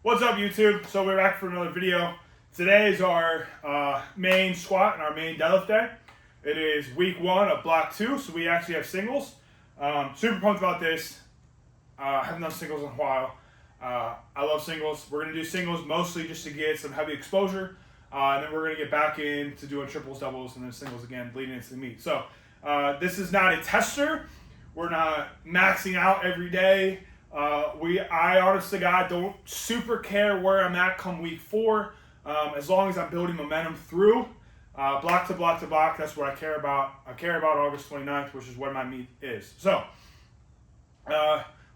What's up, YouTube? So we're back for another video. Today is our main squat and our main deadlift day. It is week 1 of block 2, so we actually have singles. Super pumped about this. I haven't done singles in a while. I love singles. We're going to do singles mostly just to get some heavy exposure. And then we're going to get back into doing triples, doubles, and then singles again, leading into the meet. So this is not a tester. We're not maxing out every day. I honestly, God, don't super care where I'm at come week 4. As long as I'm building momentum through block to block to block, that's what I care about. I care about August 29th, which is when my meet is. So,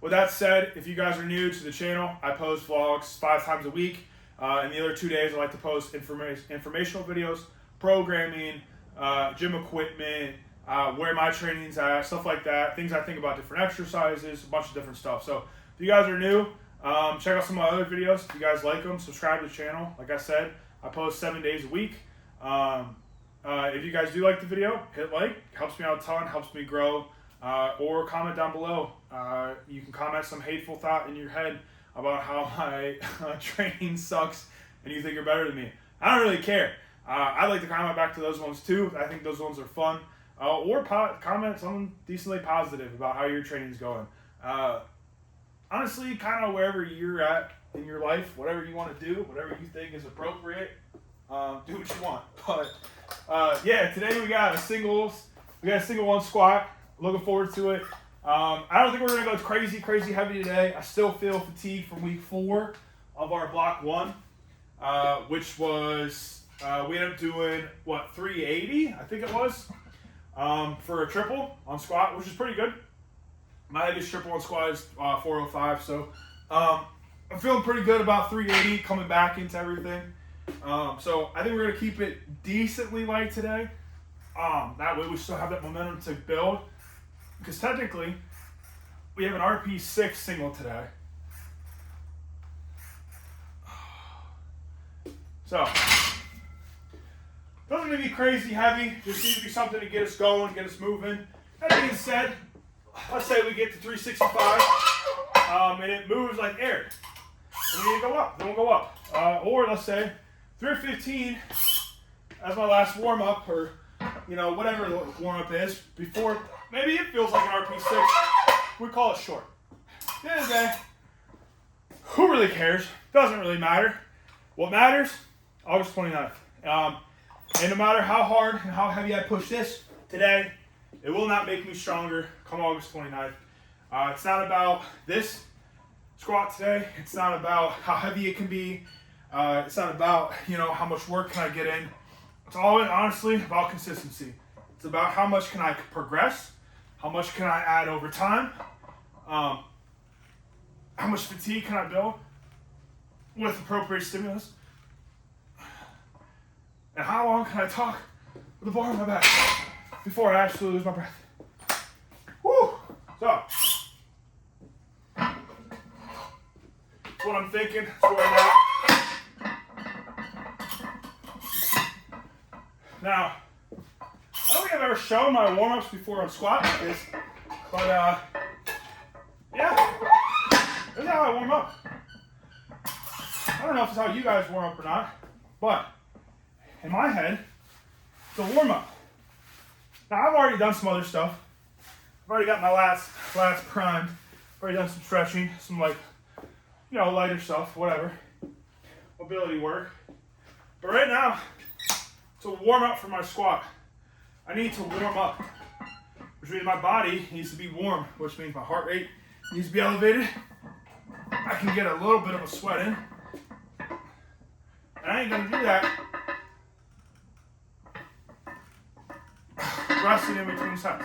with that said, if you guys are new to the channel, I post vlogs 5 times a week. And the other 2 days, I like to post informational videos, programming, gym equipment, where my training's at, stuff like that, things I think about different exercises, a bunch of different stuff. So if you guys are new, check out some of my other videos. If you guys like them, subscribe to the channel. Like I said, I post 7 days a week. If you guys do like the video, hit like. Helps me out a ton, helps me grow. Or comment down below. You can comment some hateful thought in your head about how my training sucks and you think you're better than me. I don't really care. I like to comment back to those ones too. I think those ones are fun. Or comment something decently positive about how your training's going. Honestly, kind of wherever you're at in your life, whatever you want to do, whatever you think is appropriate, do what you want. But yeah, today we got a single one squat. Looking forward to it. I don't think we're gonna go crazy heavy today. I still feel fatigued from week 4 of our block 1, which was we ended up doing 380, I think it was. For a triple on squat, which is pretty good. My heaviest triple on squat is 405, so I'm feeling pretty good about 380 coming back into everything. So I think we're gonna keep it decently light today. That way we still have that momentum to build, because technically we have an RP6 single today. So doesn't need to be crazy heavy, just needs to be something to get us going, get us moving. That being said, let's say we get to 365, and it moves like air. And we need to go up, then we'll go up. Or let's say 315 as my last warm-up, or whatever the warm-up is, before maybe it feels like an RP6, we call it short. At the end of the day, who really cares? Doesn't really matter. What matters? August 29th. And no matter how hard and how heavy I push this today, it will not make me stronger come August 29th. It's not about this squat today. It's not about how heavy it can be. It's not about, how much work can I get in. It's all honestly about consistency. It's about how much can I progress, how much can I add over time, how much fatigue can I build with appropriate stimulus. And how long can I talk with a bar on my back before I actually lose my breath? Woo! So, that's what I'm thinking. That's where I'm at. Now, I don't think I've ever shown my warm-ups before on squat like this, but yeah, this is how I warm up. I don't know if it's how you guys warm up or not, but in my head, it's a warm-up. Now, I've already done some other stuff. I've already got my lats primed. I've already done some stretching, some lighter stuff, whatever. Mobility work. But right now, it's a warm-up for my squat. I need to warm up, which means my body needs to be warm, which means my heart rate needs to be elevated. I can get a little bit of a sweat in. And I ain't gonna do that resting in between sets.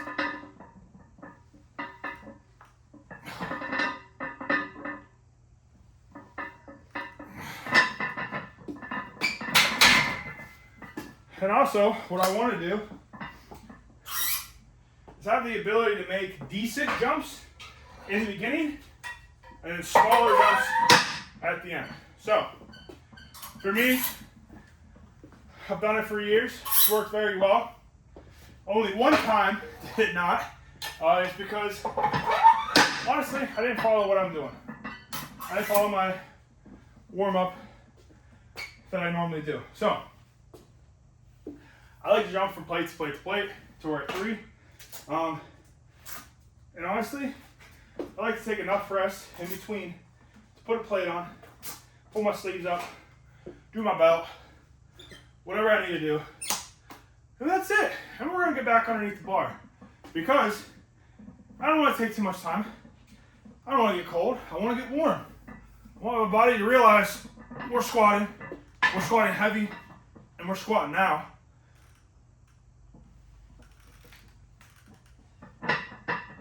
And also, what I want to do is have the ability to make decent jumps in the beginning and then smaller jumps at the end. So, for me, I've done it for years. It's worked very well. Only one time did it not. It's because, honestly, I didn't follow what I'm doing. I didn't follow my warm up that I normally do. So I like to jump from plate to plate to plate till we're at 3. And honestly, I like to take enough rest in between to put a plate on, pull my sleeves up, do my belt, whatever I need to do. And that's it. And we're gonna get back underneath the bar because I don't want to take too much time. I don't want to get cold. I want to get warm. I want my body to realize we're squatting heavy, and we're squatting now.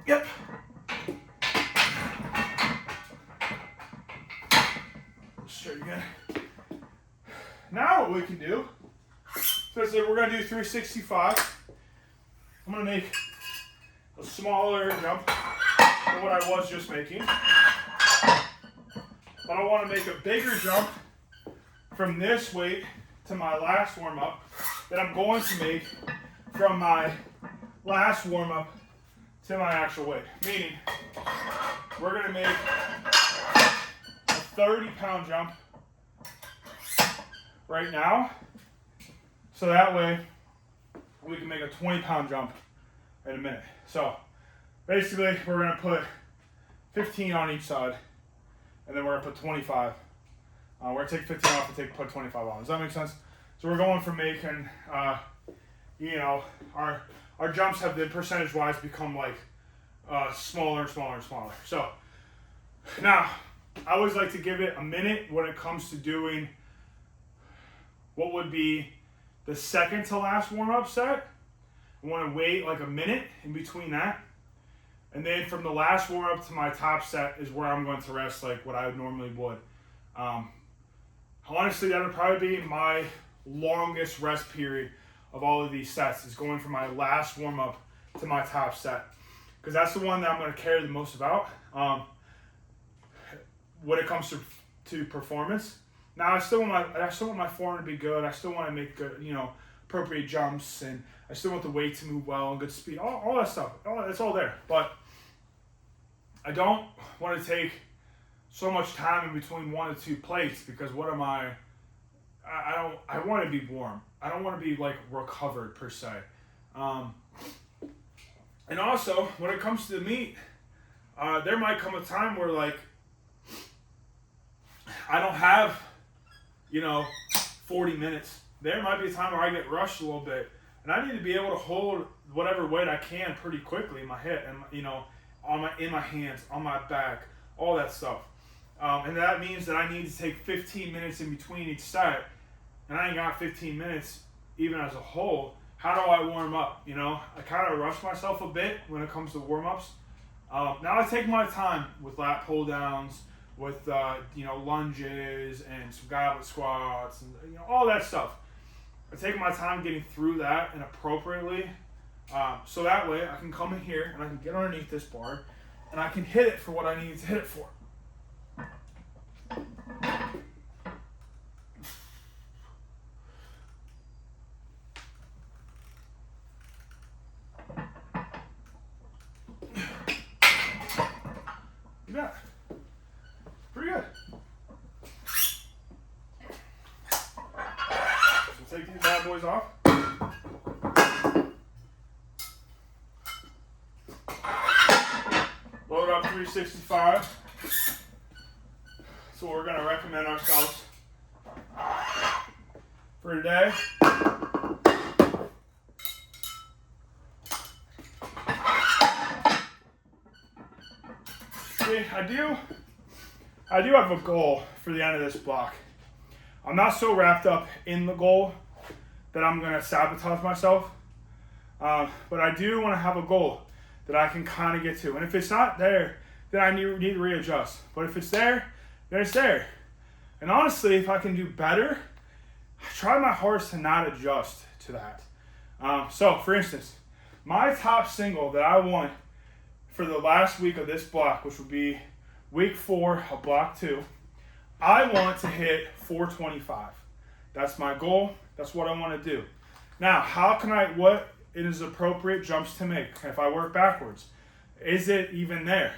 Yep. Straight again. Now what we can do, so we're going to do 365. I'm going to make a smaller jump than what I was just making. But I want to make a bigger jump from this weight to my last warm-up that I'm going to make from my last warm-up to my actual weight. Meaning, we're going to make a 30-pound jump right now. So that way, we can make a 20-pound jump in a minute. So basically, we're going to put 15 on each side, and then we're going to put 25. We're going to take 15 off and put 25 on. Does that make sense? So we're going from making, our jumps have been percentage-wise become like smaller and smaller and smaller. So now, I always like to give it a minute when it comes to doing what would be the second to last warm-up set. I want to wait like a minute in between that. And then from the last warm-up to my top set is where I'm going to rest like what I normally would. Honestly, that would probably be my longest rest period of all of these sets, is going from my last warm-up to my top set. Because that's the one that I'm going to care the most about when it comes to performance. Now, I still want my form to be good. I still want to make good, appropriate jumps, and I still want the weight to move well and good speed. All that stuff. It's all there. But I don't want to take so much time in between 1 to 2 plates, because what am I want to be warm. I don't want to be like recovered per se. And also, when it comes to the meet, there might come a time where like I don't have 40 minutes. There might be a time where I get rushed a little bit, and I need to be able to hold whatever weight I can pretty quickly in my head, and in my hands, on my back, all that stuff. And that means that I need to take 15 minutes in between each set, and I ain't got 15 minutes even as a whole. How do I warm up? I kind of rush myself a bit when it comes to warm-ups. Now I take my time with lat pull downs, with lunges and some goblet squats, and all that stuff. I take my time getting through that and appropriately, so that way I can come in here and I can get underneath this bar and I can hit it for what I need to hit it for. Yeah, pretty good. So take these bad boys off. Load up 365. So we're going to recommend ourselves for today. See, I do have a goal for the end of this block. I'm not so wrapped up in the goal that I'm going to sabotage myself. But I do want to have a goal that I can kind of get to. And if it's not there, then I need to readjust. But if it's there, then it's there. And honestly, if I can do better, I try my hardest to not adjust to that. So, for instance, my top single that I want for the last week of this block, which would be week 4 of block 2, I want to hit 425. That's my goal. That's what I want to do. Now, what is appropriate jumps to make if I work backwards? Is it even there,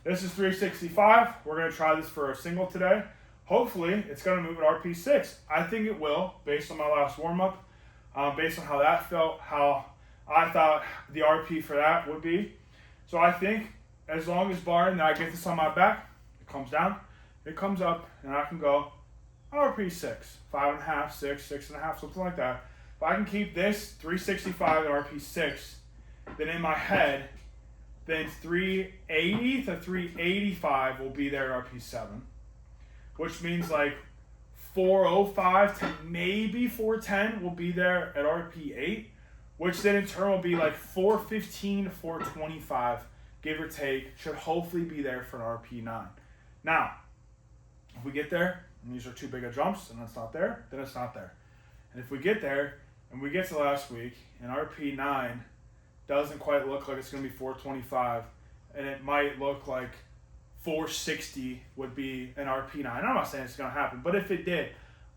This is 365. We're going to try this for a single today. hopefully it's going to move at RP 6. I think it will, based on my last warm-up, based on how that felt, how I thought the RP for that would be. So I think as long as barring that I get this on my back, it comes down, it comes up, and I can go RP 6, 5.5, 6, 6.5, something like that. If I can keep this 365 at RP 6, then in my head, then 380 to 385 will be there at RP 7, which means like 405 to maybe 410 will be there at RP 8, which then in turn will be like 415 to 425, give or take, should hopefully be there for an RP 9. Now, if we get there, and these are too big of jumps, and it's not there, then it's not there. And if we get there, and we get to last week, and RP 9 doesn't quite look like it's going to be 425, and it might look like 460 would be an RP 9. I'm not saying it's going to happen, but if it did,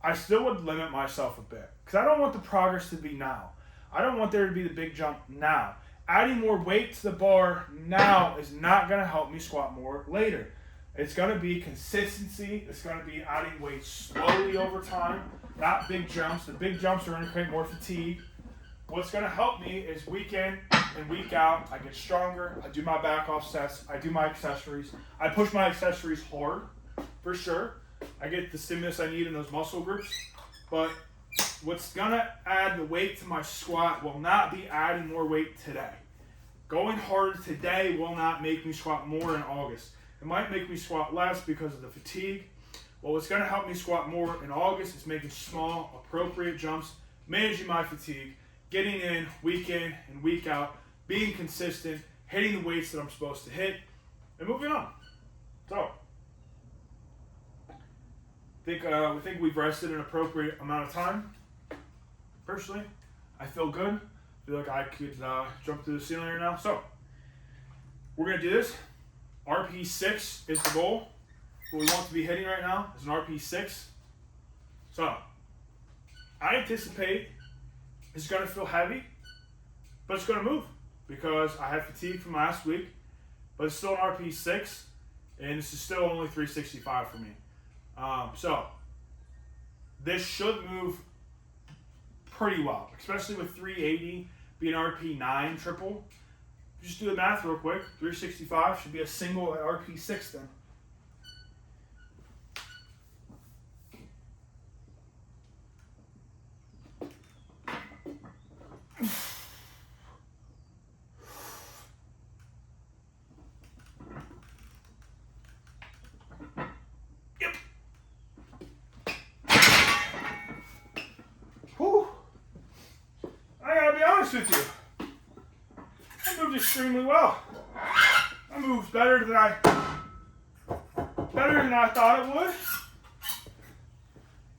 I still would limit myself a bit, because I don't want the progress to be now. I don't want there to be the big jump now. Adding more weight to the bar now is not going to help me squat more later. It's going to be consistency. It's going to be adding weight slowly over time, not big jumps. The big jumps are going to create more fatigue. What's going to help me is week in and week out, I get stronger. I do my back off sets. I do my accessories. I push my accessories hard, for sure. I get the stimulus I need in those muscle groups. But what's going to add the weight to my squat will not be adding more weight today. Going hard today will not make me squat more in August. It might make me squat less because of the fatigue. Well, what's going to help me squat more in August is making small, appropriate jumps, managing my fatigue, getting in and week out, being consistent, hitting the weights that I'm supposed to hit, and moving on. So, we think we've rested an appropriate amount of time. Personally, I feel good. I feel like I could jump through the ceiling right now. So, we're going to do this. RP 6 is the goal. What we want to be hitting right now is an RP 6. So, I anticipate it's going to feel heavy, but it's going to move because I had fatigue from last week, but it's still an RP 6, and this is still only 365 for me. So, this should move pretty well, especially with 380 being RP 9 triple. Just do the math real quick. 365 should be a single at RP 6 then. Yep. Whew. I gotta be honest with you. I moved extremely well. I moved better than I thought it would.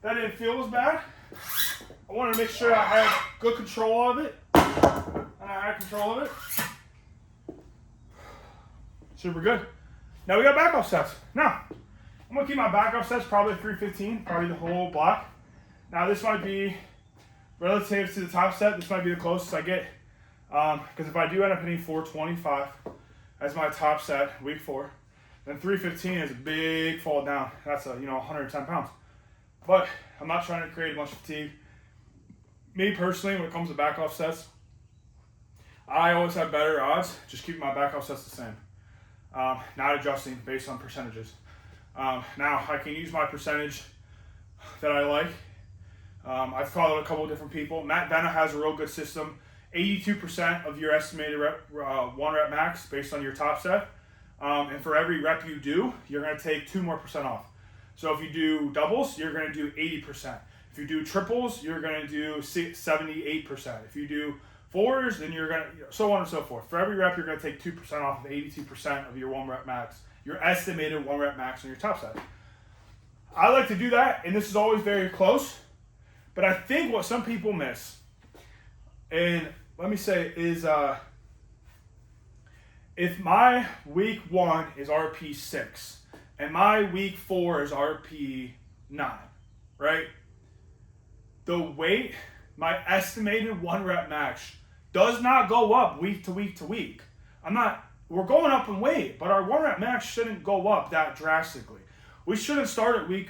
That didn't feel as bad. I wanted to make sure I had good control of it, and I had control of it. Super good. Now we got back off sets. Now I'm gonna keep my back off sets probably 315, probably the whole block. Now this might be relative to the top set. This might be the closest I get. Because if I do end up hitting 425 as my top set, week 4, then 315 is a big fall down. That's 110 pounds. But I'm not trying to create a bunch of fatigue. Me personally, when it comes to back off sets, I always have better odds just keeping my back off sets the same. Not adjusting based on percentages. Now I can use my percentage that I like. I've followed a couple of different people. Matt Benna has a real good system. 82% of your estimated one rep max based on your top set. And for every rep you do, you're going to take 2% more off. So if you do doubles, you're going to do 80%. If you do triples, you're going to do 78%. If you do fours, then you're going to, so on and so forth. For every rep, you're going to take 2% off of 82% of your one rep max, your estimated one rep max on your top set. I like to do that, and this is always very close. But I think what some people miss, and let me say, is if my week 1 is RP 6 and my week 4 is RP 9, right? The weight, my estimated one rep max, does not go up week to week to week. We're going up in weight, but our one rep max shouldn't go up that drastically. We shouldn't start at week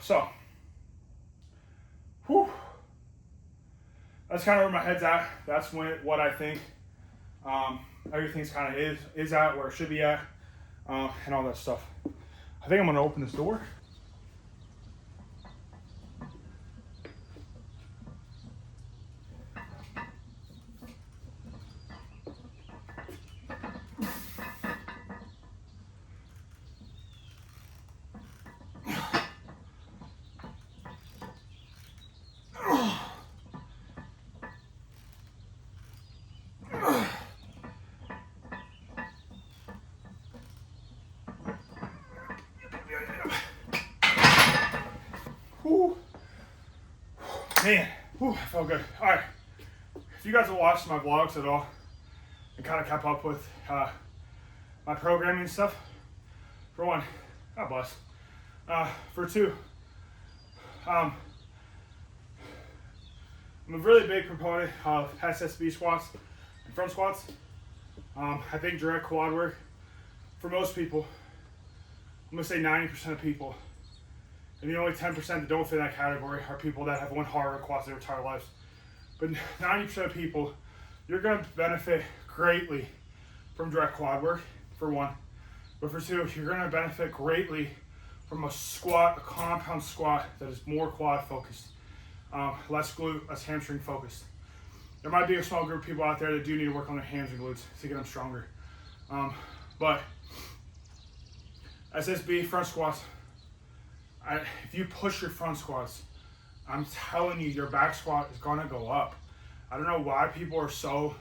So, whew, that's kind of where my head's at. That's what I think everything's kind of is at where it should be at, and all that stuff. I think I'm gonna open this door. Whew. Man, whew, I felt good. All right, if you guys have watched my vlogs at all and kind of kept up with my programming and stuff, for one, God bless. For two, I'm a really big proponent of SSB squats and front squats. I think direct quad work, for most people, I'm gonna say 90% of people, and the only 10% that don't fit in that category are people that have one hard quads their entire lives. But 90% of people, you're gonna benefit greatly from direct quad work, for one. But for two, you're gonna benefit greatly from a squat, a compound squat that is more quad focused, less glute, less hamstring focused. There might be a small group of people out there that do need to work on their hams and glutes to get them stronger. But SSB front squats, if you push your front squats, I'm telling you, your back squat is gonna go up. I don't know why people are so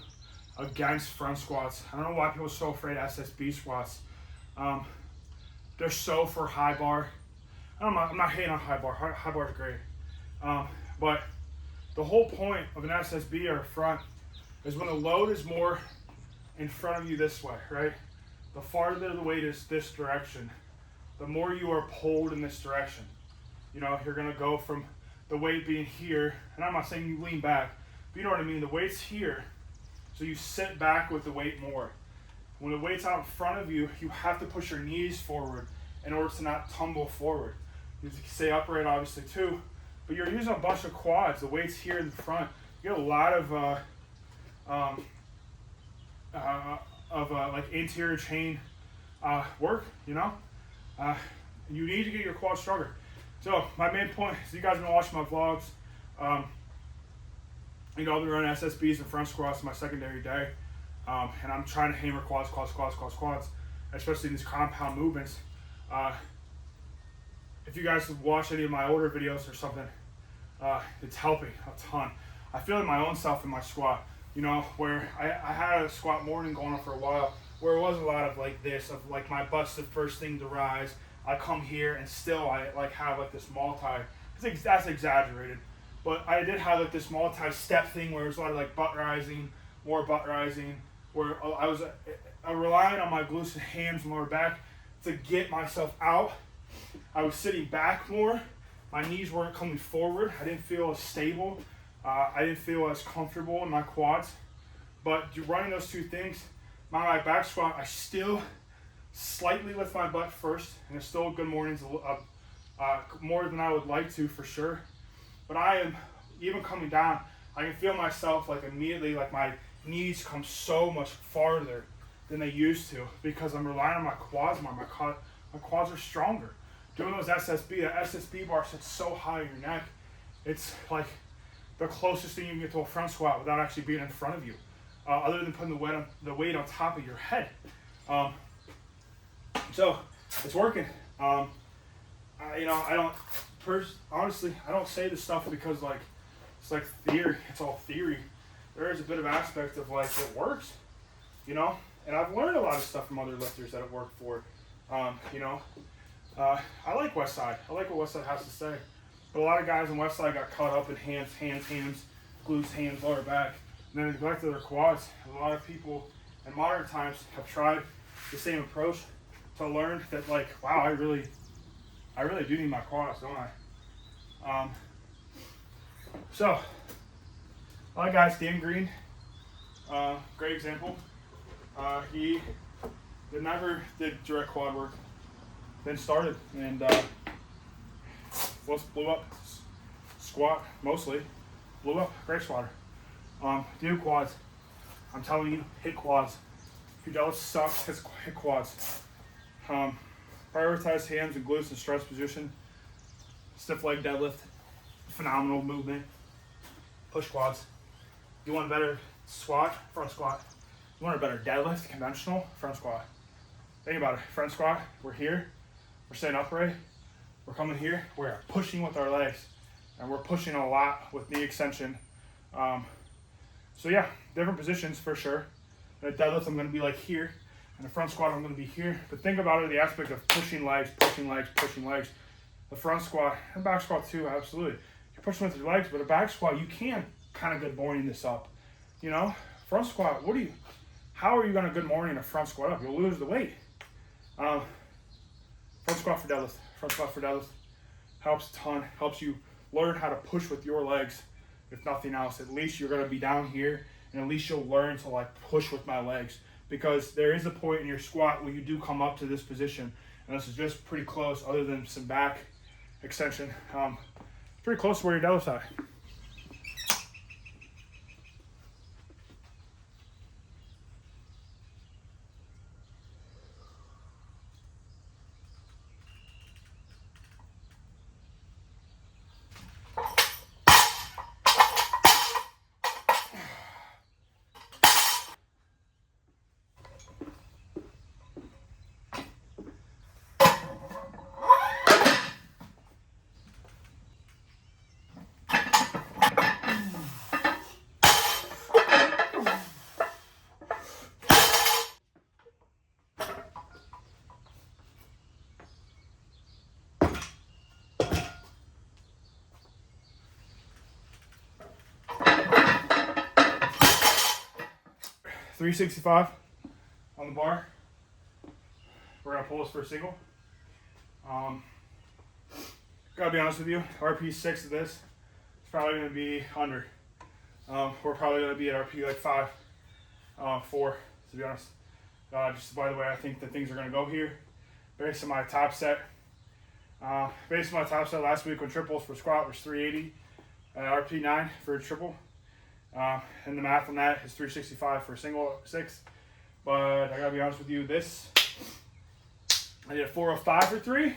against front squats. I don't know why people are so afraid of SSB squats. They're so for high bar. I'm not hating on high bar. High bar is great. But the whole point of an SSB or a front is when the load is more in front of you this way, right? The farther the weight is this direction, the more you are pulled in this direction. You know, you're gonna go from the weight being here, and I'm not saying you lean back, but you know what I mean, the weight's here, so you sit back with the weight more. When the weight's out in front of you, you have to push your knees forward in order to not tumble forward. You have to stay upright, obviously, too, but you're using a bunch of quads. The weight's here in the front. You get a lot of like anterior chain work, you know? You need to get your quads stronger. So my main point is, you guys have been watching my vlogs. You know, I'll be running SSBs and front squats my secondary day. And I'm trying to hammer quads, especially these compound movements. If you guys have watched any of my older videos or something, it's helping a ton. I feel it my own self in my squat, you know, where I had a squat morning going on for a while, where it was a lot of like this, of like my butt's the first thing to rise. I come here and still I like have like this multi, that's exaggerated, but I did have like this multi-step thing where it was a lot of like butt rising, more butt rising, where I was relying on my glutes and hams and lower back to get myself out. I was sitting back more. My knees weren't coming forward. I didn't feel as stable. I didn't feel as comfortable in my quads. But running those two things, my back squat, I still slightly lift my butt first, and it's still good mornings, more than I would like to, for sure. But I am, even coming down, I can feel myself like immediately, like my knees come so much farther than they used to, because I'm relying on my quads more. My quads are stronger. Doing those SSB, the SSB bar sits so high in your neck, it's like the closest thing you can get to a front squat without actually being in front of you, other than putting the weight on top of your head. So it's working. Honestly, I don't say this stuff because like it's like theory. It's all theory. There is a bit of aspect of like it works, you know. And I've learned a lot of stuff from other lifters that it worked for. You know, I like Westside. I like what Westside has to say. But a lot of guys in Westside got caught up in hams, glutes, hams, lower back, and then neglected their quads. A lot of people in modern times have tried the same approach to learn that, like, wow, I really do need my quads, don't I? So, a lot of guys, Dan Green, great example. He never did direct quad work, then started, and blew up. Squat, mostly. Blew up. Great squatter. Do quads. I'm telling you, hit quads. If your deadlift sucks, hit quads. Prioritize hands and glutes in stretch position. Stiff leg deadlift. Phenomenal movement. Push quads. You want a better squat? Front squat. You want a better deadlift? Conventional? Front squat. Think about it. Front squat. We're here. We're staying upright. We're coming here. We're pushing with our legs. And we're pushing a lot with knee extension. So yeah, different positions for sure. In a deadlift, I'm going to be like here. In a front squat, I'm going to be here. But think about it, the aspect of pushing legs, pushing legs, pushing legs. The front squat and back squat too, absolutely. You're pushing with your legs, but a back squat, you can kind of good morning this up. You know, front squat, how are you going to good morning a front squat up? You'll lose the weight. Front squat for deadlift. Front squat for deadlift helps a ton. Helps you learn how to push with your legs, if nothing else. At least you're going to be down here, and at least you'll learn to like push with my legs, because there is a point in your squat where you do come up to this position, and this is just pretty close, other than some back extension. Pretty close to where your deadlift's at. $365 on the bar. We're gonna pull this for a single. Gotta be honest with you, RP 6 of this is probably gonna be under. We're probably gonna be at RP like 5, 4, to be honest. Just by the way, I think that things are gonna go here. Based on my top set. Last week when triples for squat was 380 at RP 9 for a triple. And the math on that is 365 for a single 6. But I gotta be honest with you, this, I did a 405 for 3.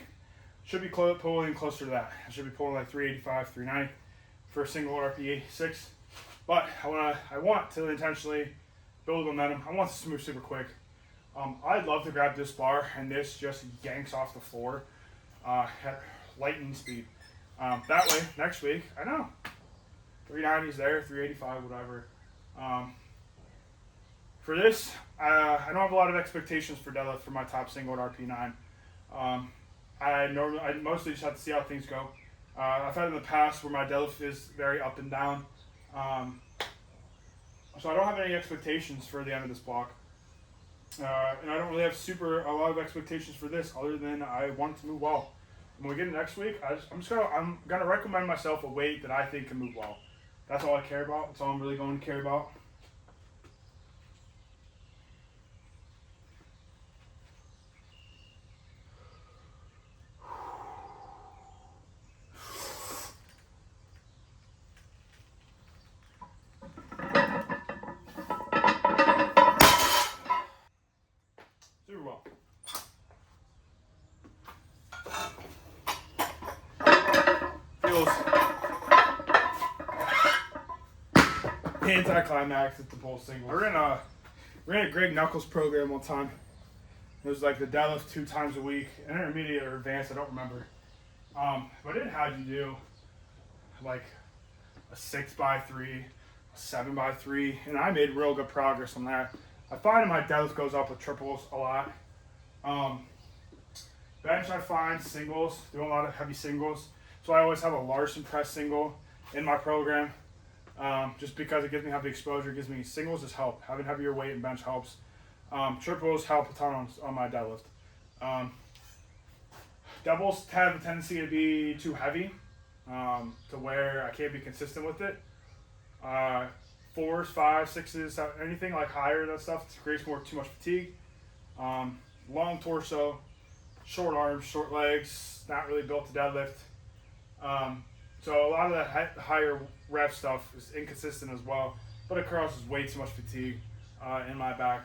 Should be pulling closer to that. I should be pulling like 385, 390 for a single RPE 6. But I want to intentionally build momentum. I want this to move super quick. I'd love to grab this bar and this just yanks off the floor at lightning speed. That way, next week, I know. 390's there, 385, whatever. For this, I don't have a lot of expectations for deadlift for my top single at RP9. I mostly just have to see how things go. I've had in the past where my deadlift is very up and down. So I don't have any expectations for the end of this block. And I don't really have a lot of expectations for this, other than I want it to move well. When we get it next week, I'm gonna recommend myself a weight that I think can move well. That's all I care about. That's all I'm really going to care about. Super well. Feels anticlimax at the pull single. We're in a Greg Knuckles program one time. It was like the deadlift 2 times a week, intermediate or advanced, I don't remember. But it had you do like a 6x3, a 7x3, and I made real good progress on that. I find my deadlift goes up with triples a lot. Bench, I find singles, doing a lot of heavy singles. So I always have a Larson press single in my program. Just because it gives me heavy exposure, gives me singles just help. Having heavier weight in bench helps. Triples help a ton on my deadlift. Doubles have a tendency to be too heavy, to where I can't be consistent with it. 4s, 5s, 6s, anything like higher, that stuff creates too much fatigue. Long torso, short arms, short legs, not really built to deadlift. So a lot of that higher rep stuff is inconsistent as well, but it causes way too much fatigue in my back.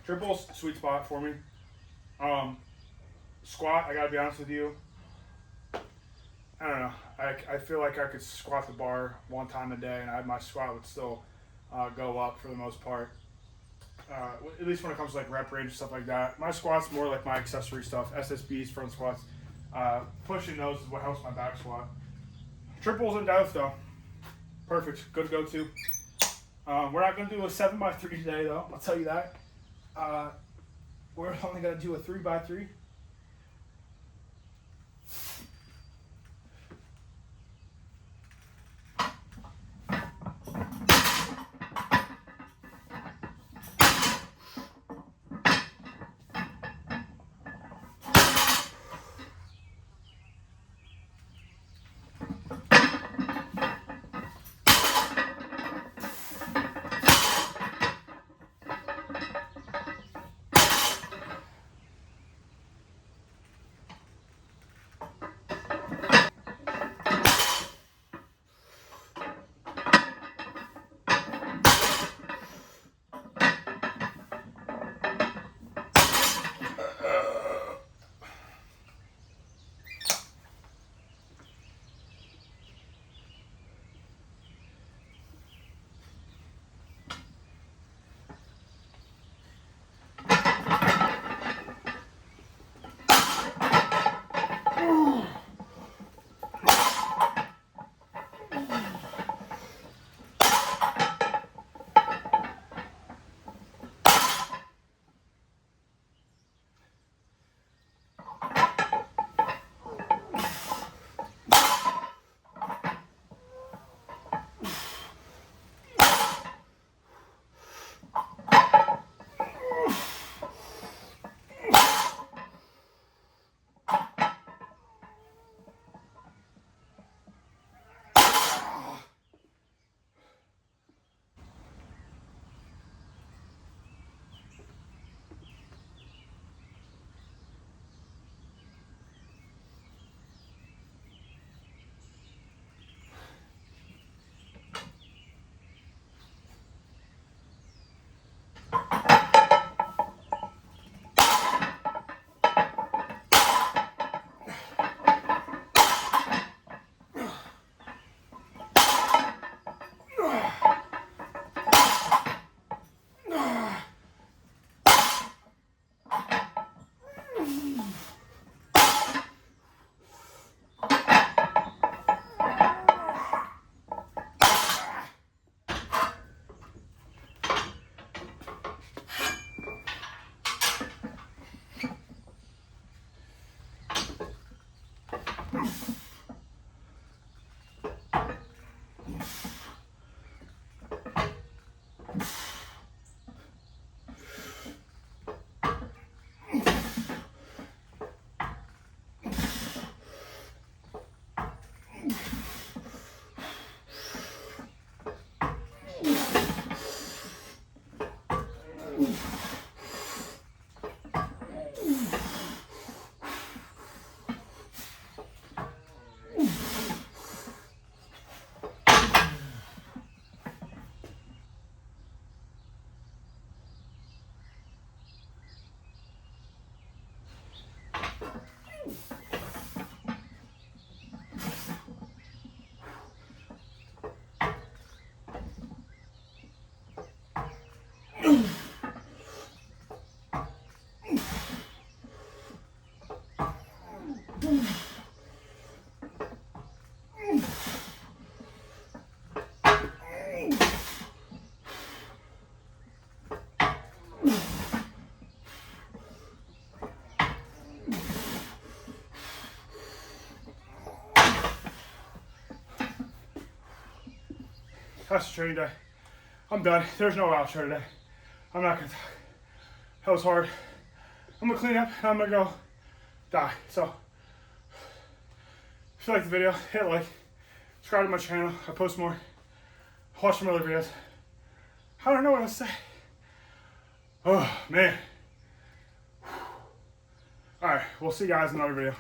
Triples, sweet spot for me. Squat, I gotta be honest with you, I don't know. I feel like I could squat the bar one time a day and my squat would still go up for the most part. At least when it comes to like rep range and stuff like that. My squat's more like my accessory stuff, SSBs, front squats. Pushing those is what helps my back squat. Triples and deadlift though, perfect, good to go to. We're not gonna do a 7x3 today though, I'll tell you that. We're only gonna do a 3x3. That's a training day. I'm done. There's no outro today. I'm not gonna talk. That was hard. I'm gonna clean up and I'm gonna go die. So, if you like the video, hit like, subscribe to my channel. I post more. Watch some other videos. I don't know what else to say. Oh, man. Alright, we'll see you guys in another video.